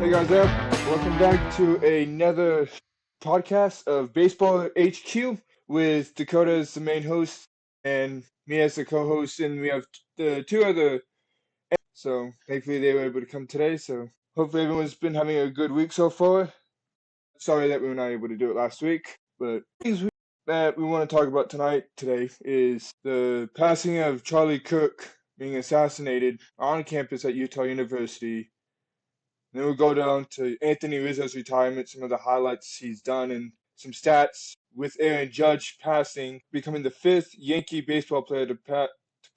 Hey guys, welcome back to another podcast of Baseball HQ with Dakota as the main host and me as the co-host, and we have the two other. So thankfully they were able to come today. So hopefully everyone's been having a good week so far. Sorry that we were not able to do it last week, but things that we want to talk about today is the passing of Charlie Kirk being assassinated on campus at Utah University. Then we'll go down to Anthony Rizzo's retirement, some of the highlights he's done, and some stats with Aaron Judge becoming the fifth Yankee baseball player to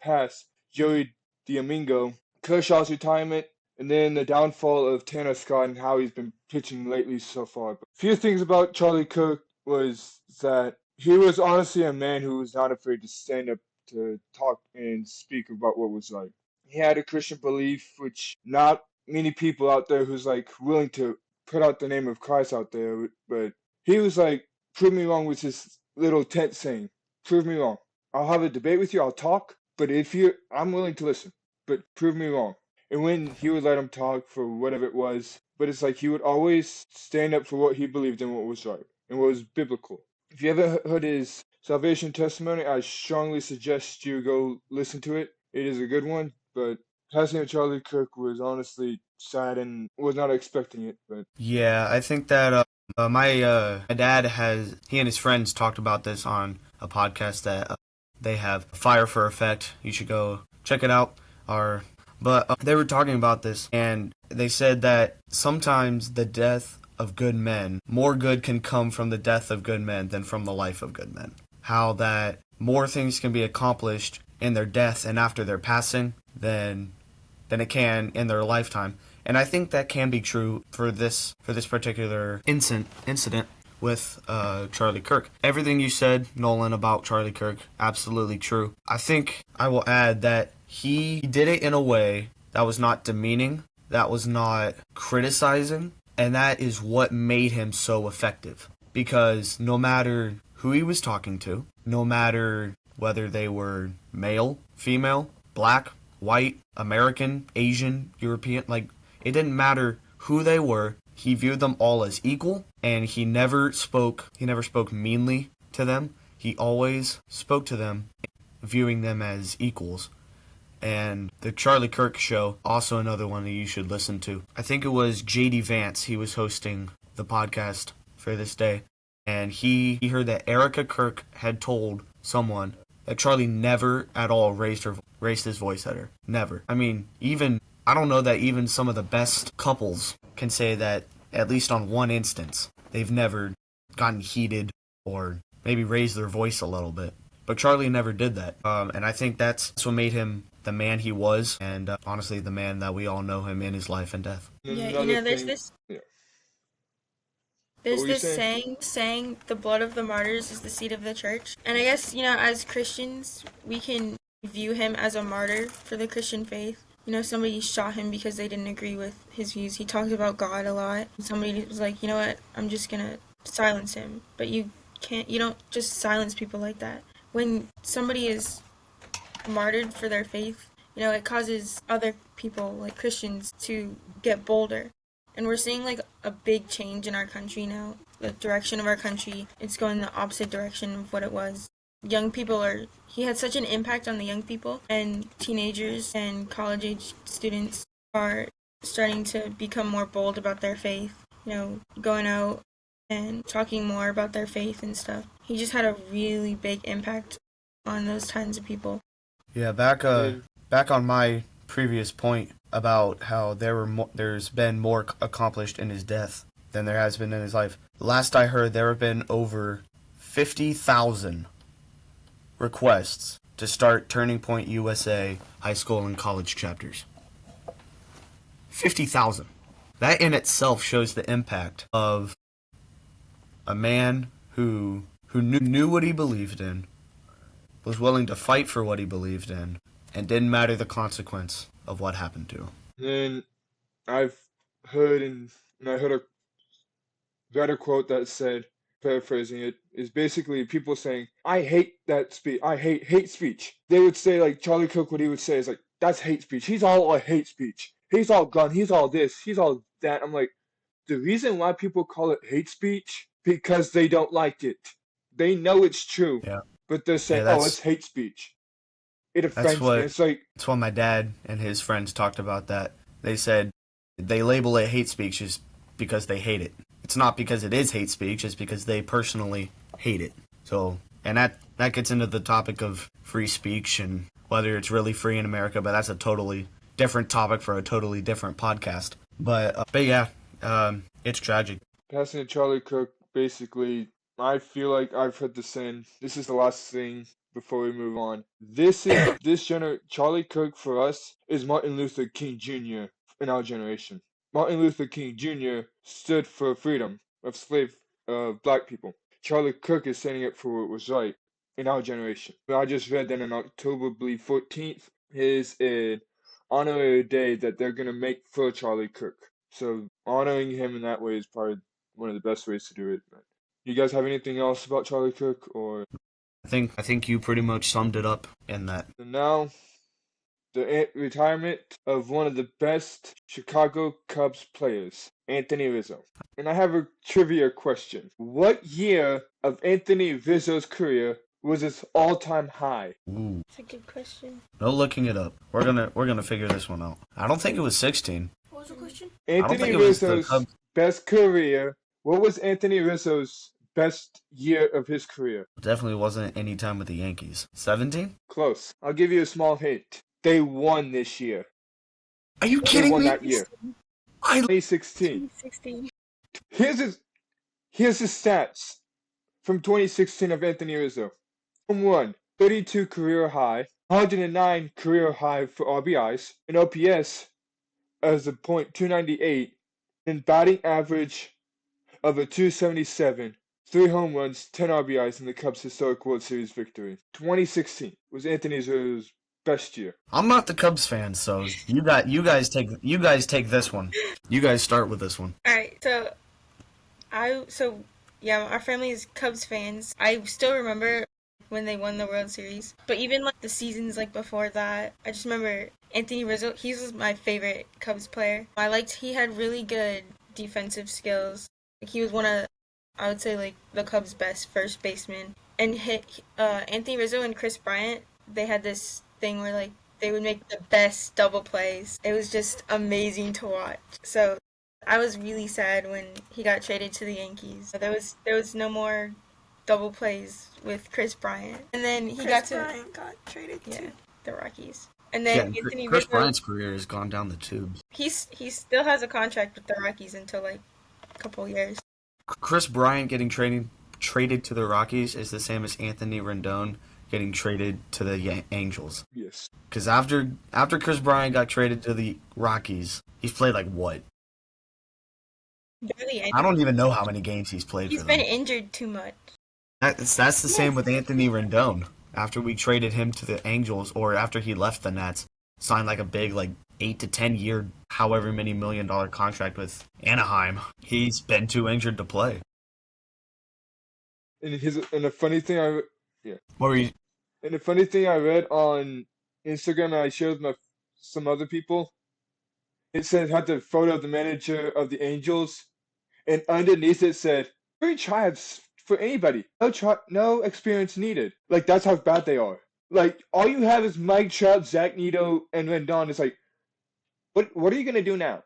pass Joe DiMaggio, Kershaw's retirement, and then the downfall of Tanner Scott and how he's been pitching lately so far. But a few things about Charlie Kirk was that he was honestly a man who was not afraid to stand up to talk and speak about what was right. He had a Christian belief, which not many people out there who's like willing to put out the name of Christ out there, but he was like, prove me wrong with his little tent saying, prove me wrong. I'll have a debate with you, I'll talk, but I'm willing to listen, but prove me wrong. And when he would let him talk for whatever it was, but it's like he would always stand up for what he believed in, what was right, and what was biblical. If you ever heard his salvation testimony, I strongly suggest you go listen to it. It is a good one, but passing of Charlie Kirk was honestly sad and was not expecting it. But yeah, I think that my dad he and his friends talked about this on a podcast that they have, Fire for Effect. You should go check it out. But they were talking about this, and they said that sometimes the death of good men, more good can come from the death of good men than from the life of good men. How that more things can be accomplished in their death and after their passing than it can in their lifetime. And I think that can be true for this particular incident with Charlie Kirk. Everything you said, Nolan, about Charlie Kirk, absolutely true. I think I will add that he did it in a way that was not demeaning, that was not criticizing, and that is what made him so effective. Because no matter who he was talking to, no matter whether they were male, female, black, white, American, Asian, European, like, it didn't matter who they were. He viewed them all as equal, and he never spoke meanly to them. He always spoke to them viewing them as equals. And the Charlie Kirk show, also another one that you should listen to. I think it was J.D. Vance, he was hosting the podcast for this day, and he heard that Erica Kirk had told someone that Charlie never at all raised his voice at her. Never. I mean, I don't know that even some of the best couples can say that, at least on one instance, they've never gotten heated or maybe raised their voice a little bit. But Charlie never did that. And I think that's what made him the man he was, and honestly the man that we all know him in his life and death. Yeah, there's this saying, the blood of the martyrs is the seed of the church. And I guess, as Christians, we can view him as a martyr for the Christian faith. Somebody shot him because they didn't agree with his views. He talked about God a lot. Somebody was like, you know what, I'm just gonna silence him. But you don't just silence people like that. When somebody is martyred for their faith, it causes other people, like Christians, to get bolder. And we're seeing like a big change in our country now. The direction of our country, it's going the opposite direction of what it was. He had such an impact on the young people, and teenagers and college age students are starting to become more bold about their faith, going out and talking more about their faith and stuff. He just had a really big impact on those kinds of people. Yeah, back on my previous point about how there's been more accomplished in his death than there has been in his life. Last I heard, there have been over 50,000 requests to start Turning Point USA high school and college chapters. 50,000. That in itself shows the impact of a man who knew what he believed in, was willing to fight for what he believed in, and didn't matter the consequence of what happened to him. Then I've heard read a quote that said, paraphrasing it, is basically people saying, I hate that speech. I hate speech. They would say, like, Charlie Kirk, what he would say is like, that's hate speech. He's all a hate speech. He's all gun. He's all this. He's all that. I'm like, The reason why people call it hate speech because they don't like it. They know it's true, Yeah. but they're saying, "Oh, it's hate speech." It offends me. It's like that's what my dad and his friends talked about. That they said they label it hate speech just because they hate it. It's not because it is hate speech. It's because they personally hate it. So, and that gets into the topic of free speech and whether it's really free in America. But that's a totally different topic for a totally different podcast. But yeah, it's tragic. passing to Charlie Kirk. Basically, I feel like I've heard the saying. This is the last thing before we move on. Charlie Kirk for us is Martin Luther King Jr. in our generation. Martin Luther King Jr. stood for freedom of black people. Charlie Kirk is standing up for what was right in our generation. I just read that on October 14th is an honorary day that they're gonna make for Charlie Kirk. So honoring him in that way is probably one of the best ways to do it. You guys have anything else about Charlie Kirk, or? I think you pretty much summed it up in that. And now, the retirement of one of the best Chicago Cubs players, Anthony Rizzo. And I have a trivia question. What year of Anthony Rizzo's career was his all-time high? Ooh. That's a good question. No looking it up. We're gonna figure this one out. I don't think it was 16. What was the question? Anthony Rizzo's best career. What was Anthony Rizzo's best year of his career? Definitely wasn't any time with the Yankees. 17? Close. I'll give you a small hint. They won this year. Are you They kidding won me? that year. 2016. 2016. Here's his stats from 2016 of Anthony Rizzo. Home run, 32 career high, 109 career high for RBIs, an OPS as a .298, and batting average of a .277. 3 home runs, 10 RBIs in the Cubs' historic World Series victory. 2016 was Anthony Rizzo's best year. I'm not the Cubs fan, so you guys take this one. You guys start with this one. All right, yeah, our family is Cubs fans. I still remember when they won the World Series, but even like the seasons like before that, I just remember Anthony Rizzo. He was my favorite Cubs player. He had really good defensive skills. He was one of, I would say, like the Cubs' best first basemen. And Anthony Rizzo and Chris Bryant, they had this thing where like they would make the best double plays. It was just amazing to watch. So I was really sad when he got traded to the Yankees. There was no more double plays with Chris Bryant. And then Chris Bryant got traded to the Rockies. And then Anthony Chris Rizzo, Bryant's career has gone down the tubes. He still has a contract with the Rockies until like a couple years. Chris Bryant getting traded to the Rockies is the same as Anthony Rendon getting traded to the Angels. Yes. Because after Chris Bryant got traded to the Rockies, he's played like what? Barely. I don't even know how many games he's played. He's been injured too much. That's the same with Anthony Rendon. After we traded him to the Angels, or after he left the Nets, signed like a big 8 to 10 year, however many $1 million contract with Anaheim. He's been too injured to play. And a funny thing What were you? And the funny thing I read on Instagram and I shared with some other people, it had the photo of the manager of the Angels, and underneath it said, "Free tryouts for anybody. No experience needed." Like that's how bad they are. Like all you have is Mike Trout, Zach Neto, and Rendon. It's like, what are you gonna do now?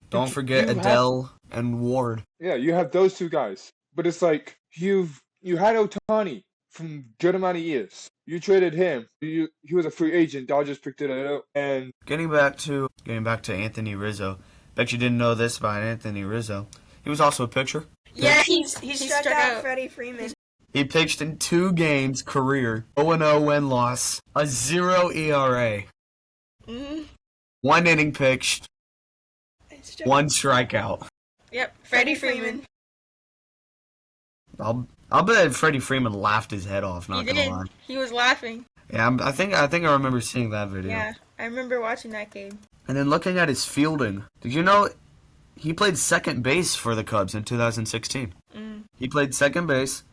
Don't forget Adele and Ward. Yeah, you have those two guys, but it's like you had Ohtani from good amount of years. You traded him. He was a free agent. Dodgers picked it up. And getting back to Anthony Rizzo. Bet you didn't know this about Anthony Rizzo. He was also a pitcher. Yeah, he struck out Freddie Freeman. He pitched in 2 games career, 0-0 win-loss, a 0 ERA. Mm-hmm. 1 inning pitched, 1 strikeout. Yep, Freddie Freeman. I'll bet Freddie Freeman laughed his head off. Not gonna lie. He was laughing. Yeah, I think I remember seeing that video. Yeah, I remember watching that game. And then looking at his fielding, did you know he played second base for the Cubs in 2016? He played second base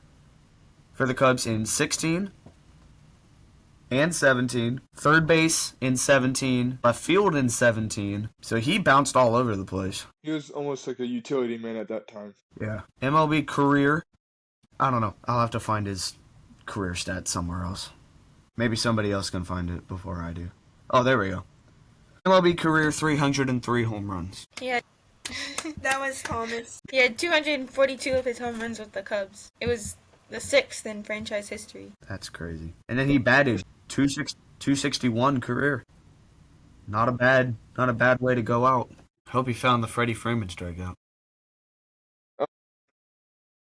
for the Cubs in 16, and 17. Third base in 17. Left field in 17. So he bounced all over the place. He was almost like a utility man at that time. Yeah. MLB career. I don't know. I'll have to find his career stats somewhere else. Maybe somebody else can find it before I do. Oh, there we go. MLB career, 303 home runs. Yeah. That was Thomas. He had 242 of his home runs with the Cubs. It was the 6th in franchise history. That's crazy. And then he batted 261 career. Not a bad way to go out. Hope he found the Freddie Freeman strikeout.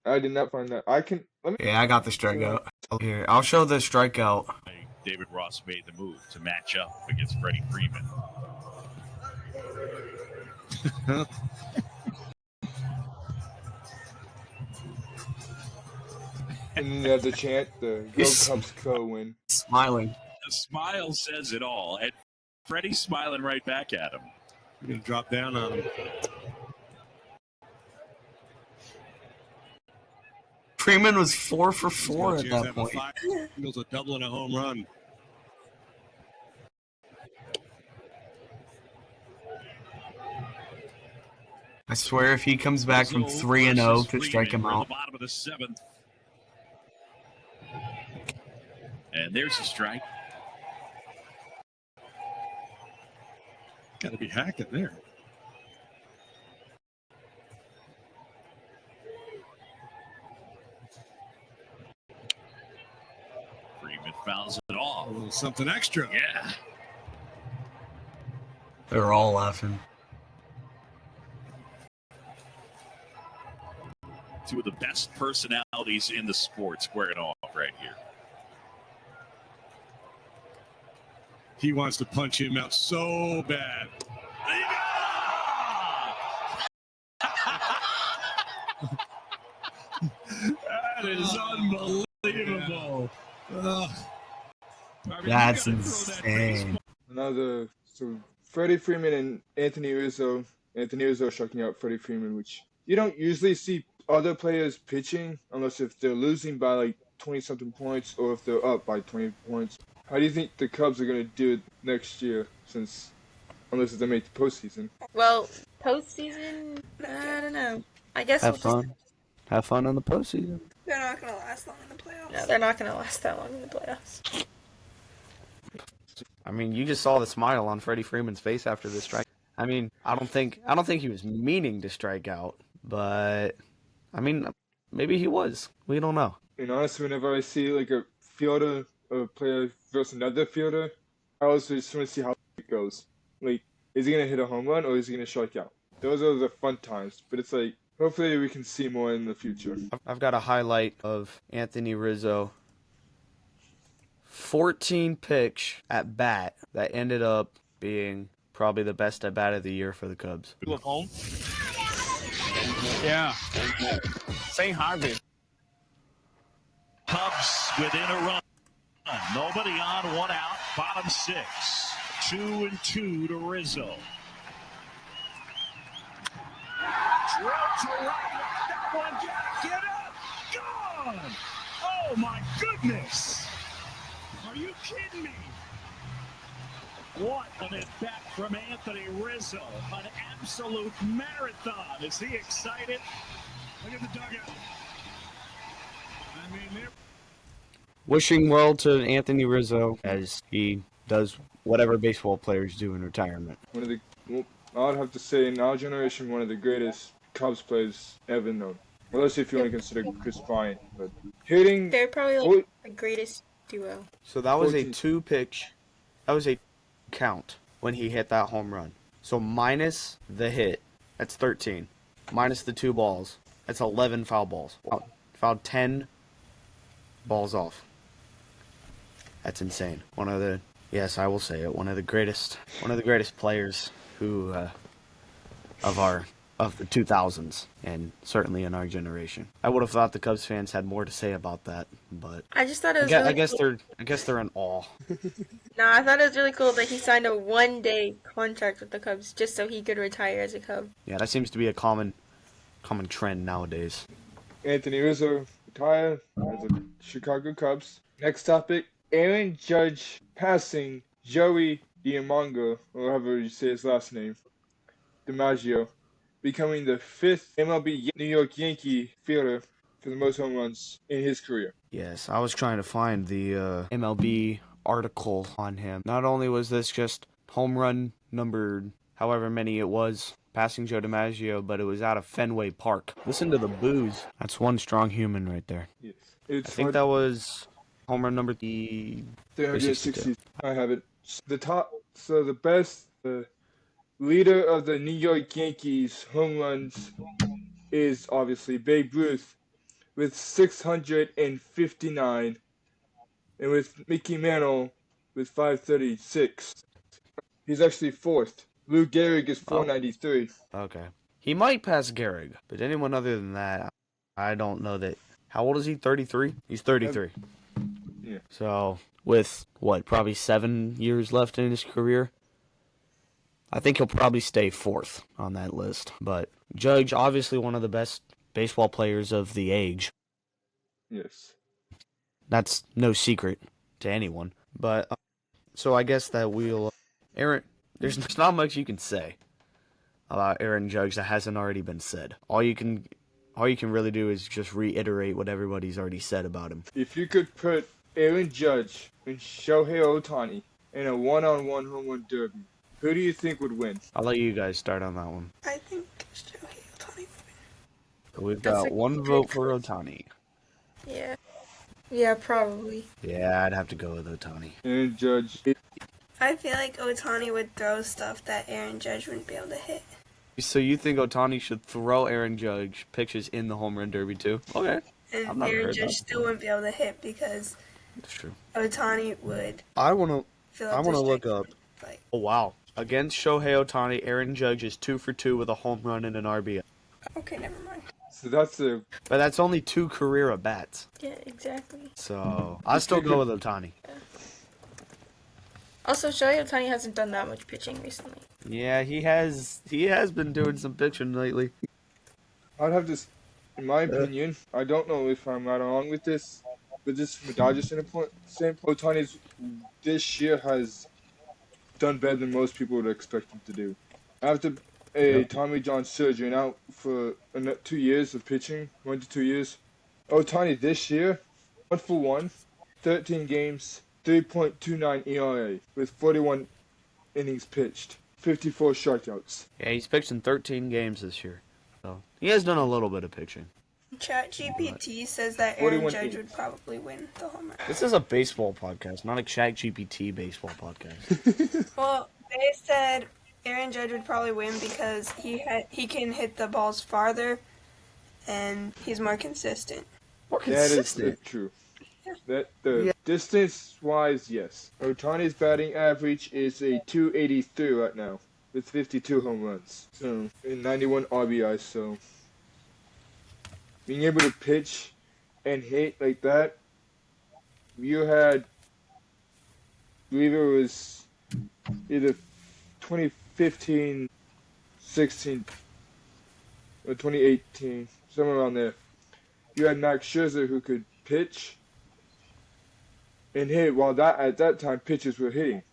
I did not find that. Yeah, I got the strikeout. Here, I'll show the strikeout. David Ross made the move to match up against Freddie Freeman. And then you have the chant, the Go Cubs Go win. Smiling. The smile says it all. And Freddie's smiling right back at him. You're going to drop down on him. Freeman was 4 for 4 at that point. He goes a double and a home run. I swear if he comes back from 3-0 to strike him out. The bottom of the 7th. And there's a strike. Got to be hacking there. Freeman fouls it off. A little something extra. Yeah. They're all laughing. Two of the best personalities in the sport squaring off right here. He wants to punch him out so bad. That is unbelievable. That's insane. So Freddie Freeman and Anthony Rizzo. Anthony Rizzo striking out Freddie Freeman, which you don't usually see other players pitching unless if they're losing by like 20-something points or if they're up by 20 points. How do you think the Cubs are going to do it next year, unless they make the postseason? Well, postseason, I don't know. I guess Have fun. Have fun on the postseason. They're not going to last long in the playoffs. No, they're not going to last that long in the playoffs. I mean, you just saw the smile on Freddie Freeman's face after the strike. I mean, I don't think he was meaning to strike out, but I mean, maybe he was. We don't know. And honestly, whenever I see like a fielder or a player versus another fielder, I also just want to see how it goes. Like, is he going to hit a home run or is he going to strike out? Those are the fun times, but it's like, hopefully we can see more in the future. I've got a highlight of Anthony Rizzo. 14 pitch at bat that ended up being probably the best at bat of the year for the Cubs. You at home? Yeah. St. Harvey. Cubs within a run. Nobody on, one out. Bottom 6. 2-2 to Rizzo. Drill to right. That one, get up. Gone. Oh, my goodness. Are you kidding me? What an at-bat from Anthony Rizzo. An absolute marathon. Is he excited? Look at the dugout. I mean, they're... Wishing well to Anthony Rizzo as he does whatever baseball players do in retirement. I'd have to say, in our generation, one of the greatest Cubs players ever known. Unless if you want to consider Chris Bryant. But hitting... They're probably like the greatest duo. So that was 14. a 2-pitch. That was a count when he hit that home run. So minus the hit, that's 13. Minus the 2 balls, that's 11 foul balls. Fouled 10 balls off. That's insane. Yes, I will say it, one of the greatest players who of the 2000s, and certainly in our generation. I would have thought the Cubs fans had more to say about that, but I just thought it was really cool. I guess they're in awe. No, I thought it was really cool that he signed a 1-day contract with the Cubs just so he could retire as a Cub. Yeah, that seems to be a common trend nowadays. Anthony Rizzo retired as a Chicago Cubs. Next topic, Aaron Judge passing Joey DiMaggio, or however you say his last name, DiMaggio, becoming the 5th MLB New York Yankee fielder for the most home runs in his career. Yes, I was trying to find the MLB article on him. Not only was this just home run numbered however many it was, passing Joe DiMaggio, but it was out of Fenway Park. Listen to the boos. That's one strong human right there. Yes. I think that was home run number 360. I have it. The leader of the New York Yankees home runs is obviously Babe Ruth with 659, and with Mickey Mantle with 536. He's actually 4th. Lou Gehrig is 493. Okay. He might pass Gehrig, but anyone other than that, I don't know that. How old is he? 33? He's 33. Yeah. So, with, probably 7 years left in his career? I think he'll probably stay 4th on that list. But Judge, obviously one of the best baseball players of the age. Yes. That's no secret to anyone. But, so I guess that we'll... Aaron, there's not much you can say about Aaron Judge that hasn't already been said. All you can really do is just reiterate what everybody's already said about him. If you could put Aaron Judge and Shohei Ohtani in a one-on-one home run derby, who do you think would win? I'll let you guys start on that one. I think Shohei Ohtani would win. We've got one vote for Ohtani. Yeah. Yeah, probably. Yeah, I'd have to go with Ohtani. Aaron Judge. I feel like Ohtani would throw stuff that Aaron Judge wouldn't be able to hit. So you think Ohtani should throw Aaron Judge pitches in the home run derby too? Okay. And Aaron Judge still wouldn't be able to hit because That's true. Ohtani would I wanna fill up look up. Like, Oh wow. Against Shohei Ohtani, Aaron Judge is 2 for 2 with a home run and an RBI. okay, never mind. So that's a... But that's only 2 career at bats. Yeah, exactly. So I'll still go with Ohtani. Also, Shohei Ohtani hasn't done that much pitching recently. Yeah, he has been doing some pitching lately. I'd have this, in my opinion, I don't know if I'm right or wrong with this, but just from a Dodgers standpoint, Ohtani's this year has done better than most people would expect him to do. After a Tommy John surgery and out for 2 years of pitching, 1 to 2 years, Ohtani this year, 1 for 1, 13 games, 3.29 ERA with 41 innings pitched, 54 strikeouts. Yeah, he's pitched in 13 games this year. So he has done a little bit of pitching. ChatGPT says that Aaron 41 Judge would probably win the home run. This is a baseball podcast, not a ChatGPT baseball podcast. Well, they said Aaron Judge would probably win because he can hit the balls farther, and he's more consistent. More That consistent. is true. Distance-wise, yes. Ohtani's batting average is a 283 right now, with 52 home runs. So, and 91 RBIs, so... Being able to pitch and hit like that, you had... I believe it was either 2015, 16, or 2018, somewhere around there. You had Max Scherzer who could pitch and hit, while at that time pitchers were hitting.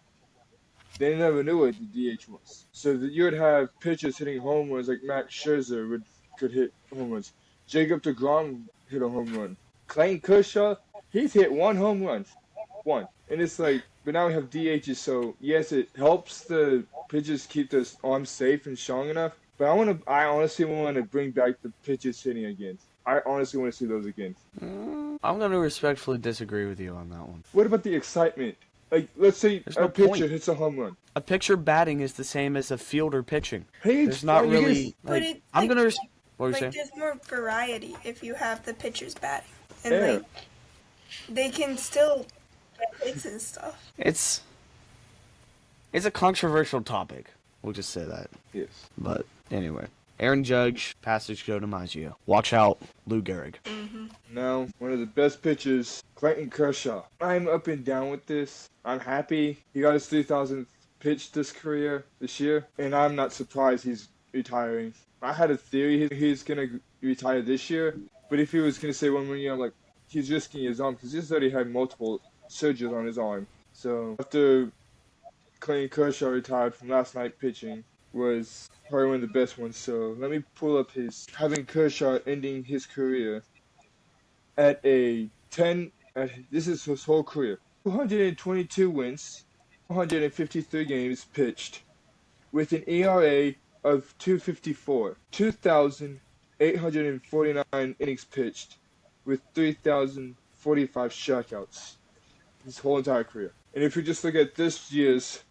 They never knew what the DH was. So you would have pitchers hitting home runs like Max Scherzer could hit home runs. Jacob deGrom hit a home run. Clayton Kershaw, he's hit 1 home run. 1. And it's like, but now we have DHs, so yes, it helps the pitchers keep their arms safe and strong enough. But I honestly want to bring back the pitchers hitting again. I honestly want to see those again. I'm going to respectfully disagree with you on that one. What about the excitement? Like, let's say There's a no pitcher point. hits a home run. A pitcher batting is the same as a fielder pitching. Hey, There's not really... But Like, it, I'm like, going to... What were you like saying? there's more variety if you have the pitchers batting, and Yeah. like they can still get hits and stuff. It's a controversial topic. We'll just say that. Yes. But anyway, Aaron Judge, passes Joe DiMaggio. Watch out, Lou Gehrig. Now, one of the best pitchers, Clayton Kershaw. I'm up and down with this. I'm happy he got his 3,000th pitch this year, and I'm not surprised he's retiring. I had a theory he's going to retire this year, but if he was going to say 1 more year, I'm like, he's risking his arm because he's already had multiple surgery on his arm. So after Clayton Kershaw retired from last night pitching, was probably one of the best ones. So let me pull up having Kershaw ending his career at a 10. This is his whole career: 222 wins, 453 games pitched, with an ERA of 2.54, 2,849 innings pitched, with 3,045 strikeouts. His whole entire career. And if you just look at this year's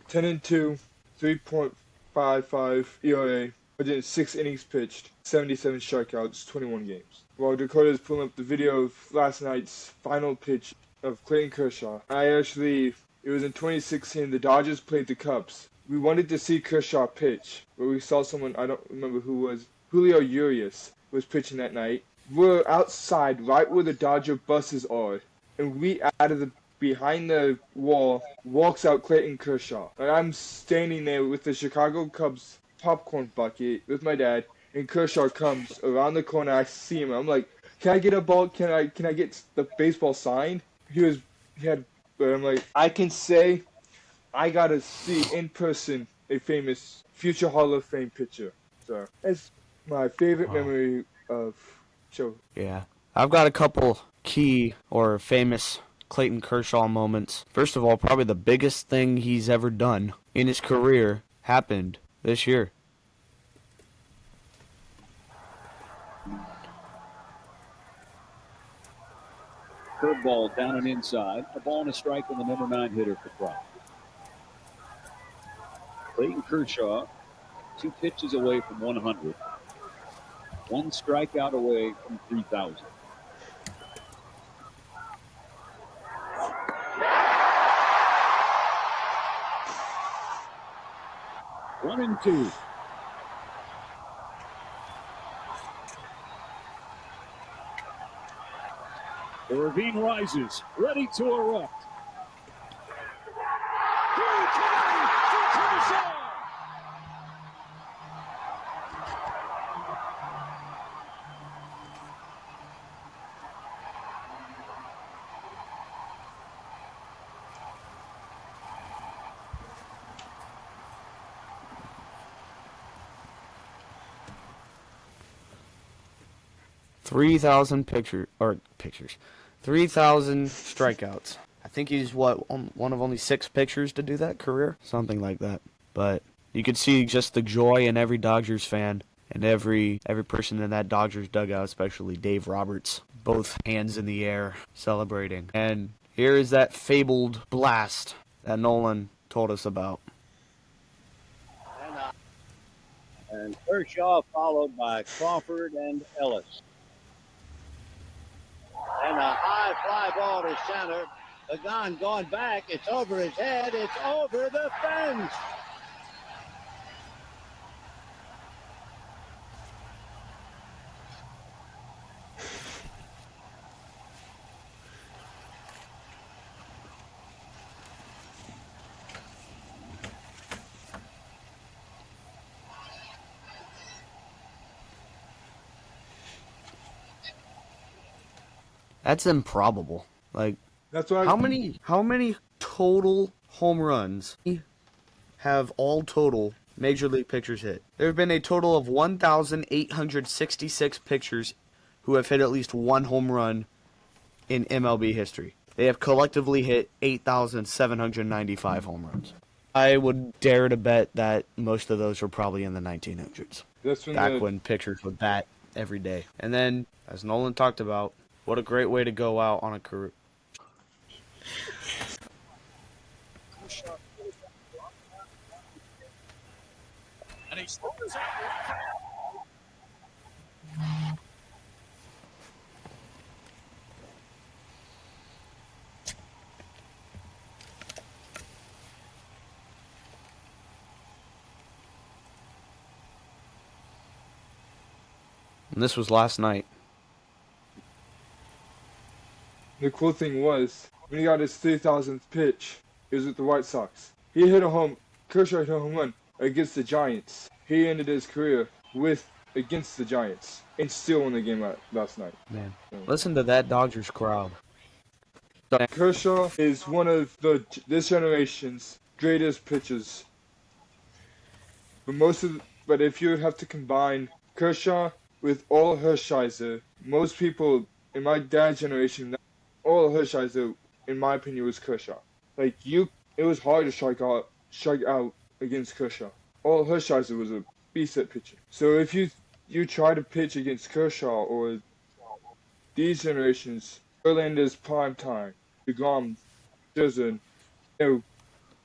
10-2, 3.55 ERA, 106 innings pitched, 77 strikeouts, 21 games. While Dakota is pulling up the video of last night's final pitch of Clayton Kershaw, it was in 2016, the Dodgers played the Cubs. We wanted to see Kershaw pitch, but we saw someone, I don't remember who was, Julio Urias was pitching that night. We're outside, right where the Dodger buses are, and behind the wall, walks out Clayton Kershaw. And I'm standing there with the Chicago Cubs popcorn bucket with my dad, and Kershaw comes around the corner. I see him. I'm like, can I get a ball? Can I get the baseball signed? But I'm like, I can say I got to see in person a famous future Hall of Fame pitcher. So that's my favorite memory of Joe. Yeah. I've got a couple key or famous Clayton Kershaw moments. First of all, probably the biggest thing he's ever done in his career happened this year. Curveball down and inside. A ball and a strike on the number 9 hitter for Pride. Clayton Kershaw, 2 pitches away from 100. 1 strikeout away from 3,000. One and two. The ravine rises, ready to erupt. $3,000 pictures. 3,000 strikeouts. I think he's one of only 6 pitchers to do that career, something like that. But you could see just the joy in every Dodgers fan and every person in that Dodgers dugout, especially Dave Roberts, both hands in the air celebrating. And here is that fabled blast that Nolan told us about. And Kershaw followed by Crawford and Ellis. And a high fly ball to center. The gun going back. It's over his head. It's over the fence. That's improbable. Like, That's why. how many total home runs have all total major league pitchers hit? There have been a total of 1,866 pitchers who have hit at least one home run in MLB history. They have collectively hit 8,795 home runs. I would dare to bet that most of those were probably in the 1900s. That's When pitchers would bat every day. And then, as Nolan talked about, what a great way to go out on a career. And he slams out. And this was last night. The cool thing was, when he got his 3,000th pitch, it was with the White Sox. Kershaw hit a home run against the Giants. He ended his career against the Giants and still won the game last night. Man, listen to that Dodgers crowd. Kershaw is one of this generation's greatest pitchers. But if you have to combine Kershaw with all Hershiser, most people in my dad's generation, all Hershiser, in my opinion, was Kershaw. It was hard to strike out against Kershaw. All Hershiser was a beast at pitching. So if you try to pitch against Kershaw or these generations, Verlander's prime time, DeGrom, Scherzer,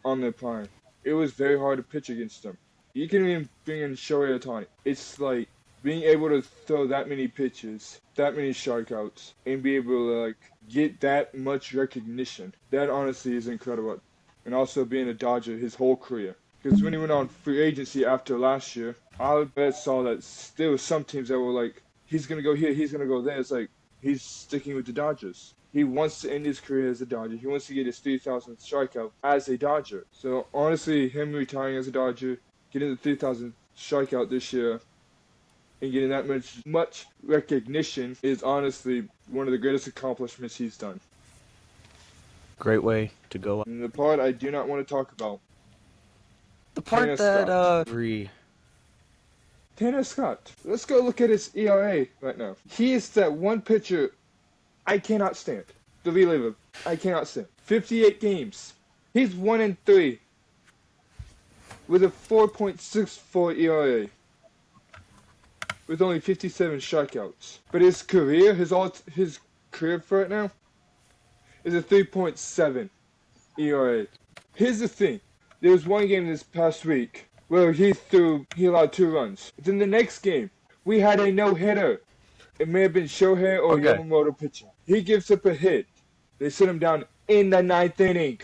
on their prime, it was very hard to pitch against them. You can even bring in Shohei Ohtani. It's like being able to throw that many pitches, that many strikeouts, and be able to get that much recognition. That honestly is incredible. And also being a Dodger his whole career. Because when he went on free agency after last year, I bet saw that there were some teams that were like, he's gonna go here, he's gonna go there. It's like he's sticking with the Dodgers. He wants to end his career as a Dodger. He wants to get his 3,000th strikeout as a Dodger. So honestly, him retiring as a Dodger, getting the 3,000th strikeout this year, and getting that much recognition is honestly one of the greatest accomplishments he's done. Great way to go. And the part I do not want to talk about. The part Tanner Scott. Let's go look at his ERA right now. He is that one pitcher I cannot stand. The reliever. I cannot stand. 58 games. He's 1-3 with a 4.64 ERA with only 57 strikeouts. But his career, his career for right now is a 3.7 ERA. Here's the thing. There was one game this past week where he allowed 2 runs. Then the next game, we had a no-hitter. It may have been Shohei or Yamamoto pitching. He gives up a hit. They sit him down in the 9th inning.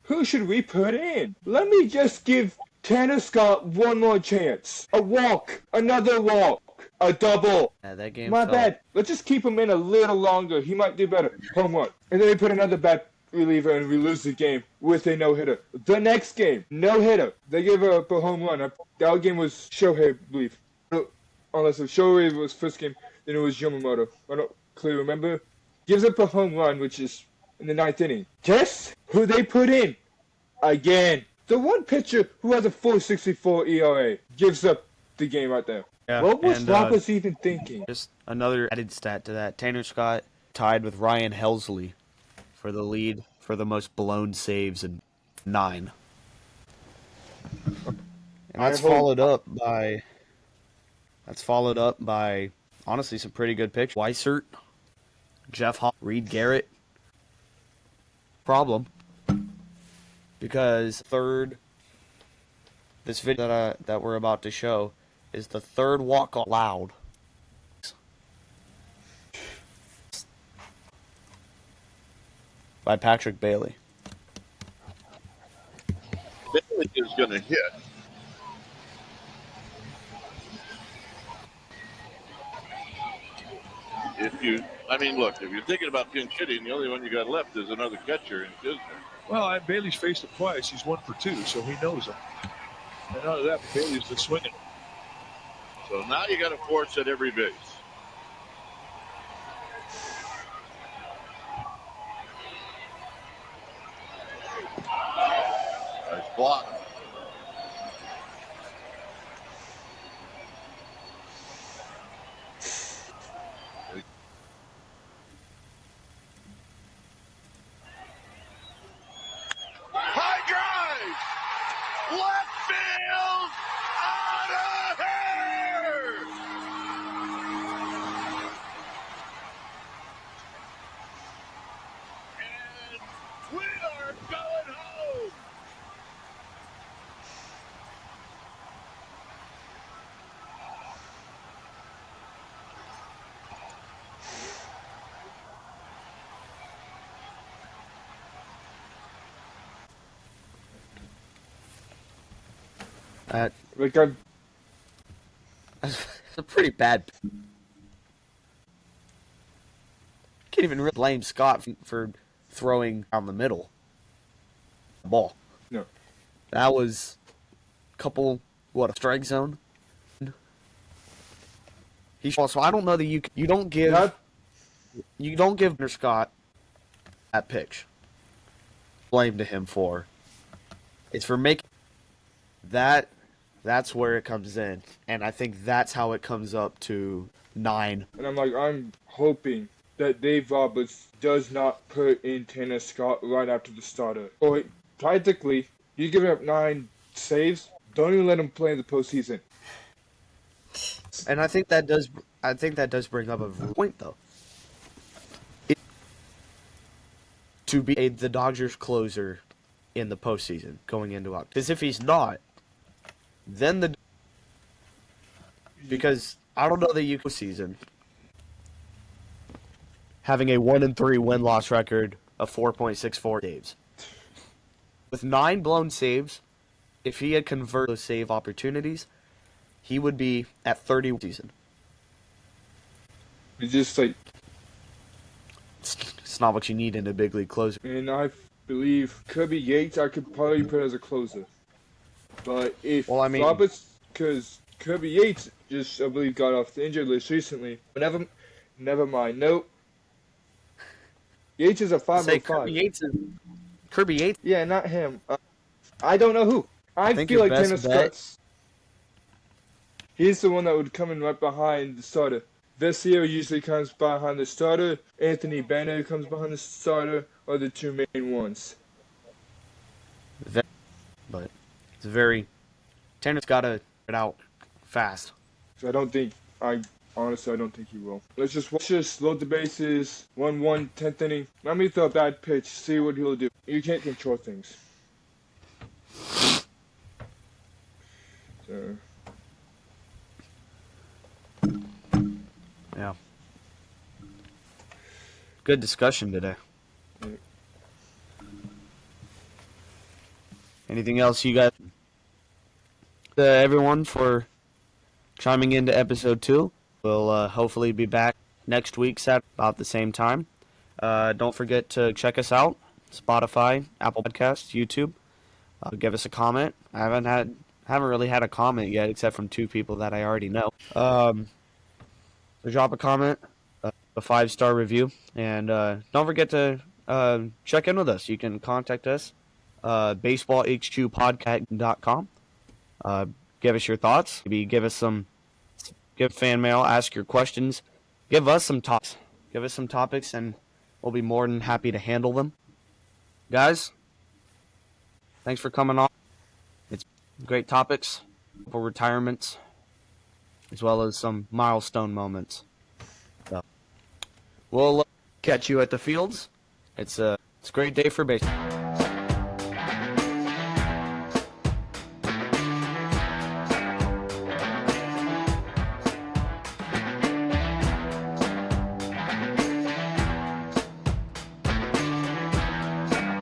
Who should we put in? Let me just give Tanner Scott one more chance. A walk. Another walk. A double. Yeah, that game My bad. Let's just keep him in a little longer. He might do better. Home run. And then they put another bad reliever and we lose the game with a no-hitter. The next game, no-hitter. They gave up a home run. That game was Shohei, I believe. Unless if Shohei was first game, then it was Yamamoto. I don't clearly remember. Gives up a home run, which is in the 9th inning. Guess who they put in? Again. The one pitcher who has a 4.64 ERA gives up the game right there. Yeah, what was Roberts even thinking? Just another added stat to that. Tanner Scott tied with Ryan Helsley for the lead for the most blown saves in 9. And that's followed up by honestly some pretty good pitchers. Weissert, Jeff Hall, Reed Garrett. Problem. Because this video that we're about to show is the 3rd walk allowed. By Patrick Bailey. Bailey is going to hit. If you're thinking about pinch hitting, the only one you got left is another catcher in Kisner. Well, Bailey's faced him twice. He's 1 for 2, so he knows him. And out of that, Bailey's been swinging. So now you got to force at every base. Nice block. High drive! Left field! Out of here! And we are going home! That's a pretty bad. Can't even really blame Scott for throwing down the middle. Ball. No. That was a strike zone. So I don't know that you don't give Tanner Scott that pitch. Blame to him for. It's for making that. That's where it comes in, and I think that's how it comes up to 9. And I'm hoping that Dave Roberts does not put in Tanner Scott right after the starter. Or practically, you give up 9 saves. Don't even let him play in the postseason. And I think that does bring up a point though. To be the Dodgers closer in the postseason going into October. Because if he's not, then because I don't know that you postseason having a 1-3 win-loss record of 4.64 saves. With 9 blown saves, if he had converted those save opportunities, he would be at 30 season. It's just like, it's not what you need in a big league closer. and I believe Kirby Yates I could probably put as a closer. But if Roberts, because Kirby Yates just, I believe, got off the injured list recently. But never mind. Nope. Yates is a 505. Kirby Yates. Yeah, not him. I don't know who. I feel like Tanner Scott's. He's the one that would come in right behind the starter. Vesio usually comes behind the starter. Anthony Banner comes behind the starter, are the 2 main ones. But it's Tanner's got to get out fast. So honestly, I don't think he will. Let's just load the bases. 1-1, 10th inning. Let me throw a bad pitch, see what he'll do. You can't control things. So. Yeah. Good discussion today. Yeah. Anything else you got? Everyone for chiming into episode 2. We'll hopefully be back next week at about the same time. Don't forget to check us out. Spotify, Apple Podcasts, YouTube. Give us a comment. I haven't really had a comment yet, except from 2 people that I already know. So drop a comment, a 5-star review, and don't forget to check in with us. You can contact us, baseballhqpodcast.com. Give us your thoughts. Maybe give fan mail, ask your questions. Give us some topics. Give us some topics, and we'll be more than happy to handle them. Guys, thanks for coming on. It's great topics for retirements, as well as some milestone moments. So, we'll catch you at the fields. It's a great day for baseball.